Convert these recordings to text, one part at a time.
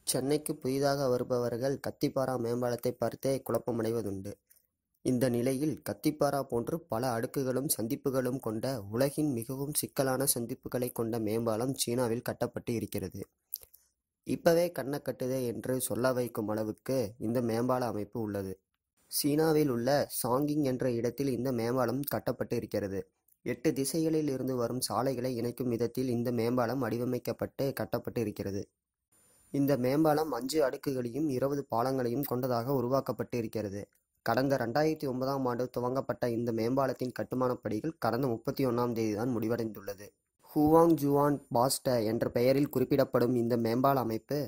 சென்னைக்கு புதிதாக வருபவர்கள் கத்திப்பாரா மேம்பாலத்தை பார்த்தே குழப்பமடைவதுண்டு. இந்த நிலையில் கத்திப்பாரா போன்று பல அடுக்குகளும் சந்திப்புகளும் கொண்ட உலகின் மிகவும் சிக்கலான சந்திப்புகளை கொண்ட மேம்பாலம் சீனாவில் கட்டப்பட்டு இருக்கிறது. இப்பவே கண்ணை கட்டுதே என்று சொல்ல வைக்கும் அளவுக்கு இந்த மேம்பால அமைப்பு உள்ளது. சீனாவில் உள்ள சாங்கிங் என்ற இடத்தில் இந்த மேம்பாலம் கட்டப்பட்டு இருக்கிறது. 8 திசைகளில் இருந்து வரும் சாலைகளை இணைக்கும் விதத்தில் இந்த மேம்பாலம் வடிவமைக்கப்பட்டு கட்டப்பட்டு இருக்கிறது. இந்த மேம்பாலம் 5 அடுக்குகளையும் 20 பாலங்களையும் கொண்டதாக உருவாக்கப்பட்டு இருக்கிறது. கடந்த 2009ஆம் ஆண்டு துவங்கப்பட்ட இந்த மேம்பாலத்தின் கட்டுமானப் பணிகள் கடந்த 31ஆம் தேதி தான் முடிவடைந்துள்ளது. ஹுவாங் ஜுவான் பாஸ்ட என்ற பெயரில் குறிப்பிடப்படும் இந்த மேம்பால அமைப்பு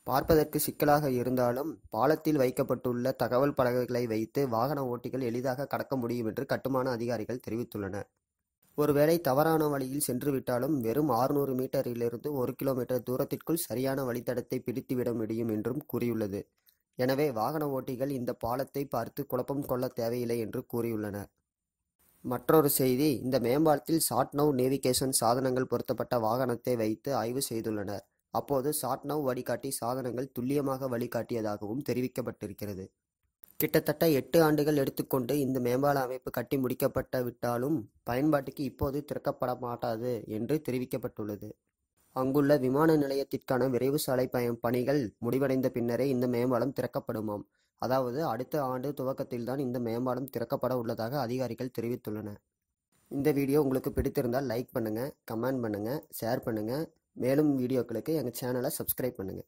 பார்ப்பதற்கு சிக்கலாக இருந்தாலும் பாலத்தில் வைக்கப்பட்டுள்ள தகவல் பலகைகளை வைத்து வாகன ஓட்டிகள் எளிதாக கடக்க முடியும் என்று கட்டுமான அதிகாரிகள் தெரிவித்துள்ளனர். ஒருவேளை தவறான வழியில் சென்றுவிட்டாலும் வெறும் 600 மீட்டரிலிருந்து 1 கிலோமீட்டர் தூரத்திற்குள் சரியான வழித்தடத்தை பிடித்துவிட முடியும் என்றும் கூறியுள்ளது. எனவே வாகன ஓட்டிகள் இந்த பாலத்தை பார்த்து குழப்பம் கொள்ள தேவையில்லை என்று கூறியுள்ளனர். மற்றொரு செய்தி, இந்த மேம்பாலத்தில் சாட்நவ் நேவிகேஷன் சாதனங்கள் பொருத்தப்பட்ட வாகனத்தை வைத்து ஆய்வு செய்துள்ளனர். அப்போது சாட்நவ் வழிகாட்டி சாதனங்கள் துல்லியமாக வழிகாட்டியதாகவும் தெரிவிக்கப்பட்டிருக்கிறது. கிட்டத்தட்ட 8 ஆண்டுகள் எடுத்துக்கொண்டு இந்த மேம்பால அமைப்பு கட்டி முடிக்கப்பட்டு விட்டாலும் பயன்பாட்டுக்கு இப்போது திறக்கப்பட மாட்டாது என்று தெரிவிக்கப்பட்டுள்ளது. அங்குள்ள விமான நிலையத்திற்கான விரைவு சாலை பணிகள் முடிவடைந்த பின்னரே இந்த மேம்பாலம் திறக்கப்படுமாம். அதாவது அடுத்த ஆண்டு துவக்கத்தில்தான் இந்த மேம்பாலம் திறக்கப்பட உள்ளதாக அதிகாரிகள் தெரிவித்துள்ளனர். இந்த வீடியோ உங்களுக்கு பிடித்திருந்தால் லைக் பண்ணுங்க, கமெண்ட் பண்ணுங்க, ஷேர் பண்ணுங்க. மேலும் வீடியோக்களுக்கு எங்கள் சேனலை சப்ஸ்கிரைப் பண்ணுங்க.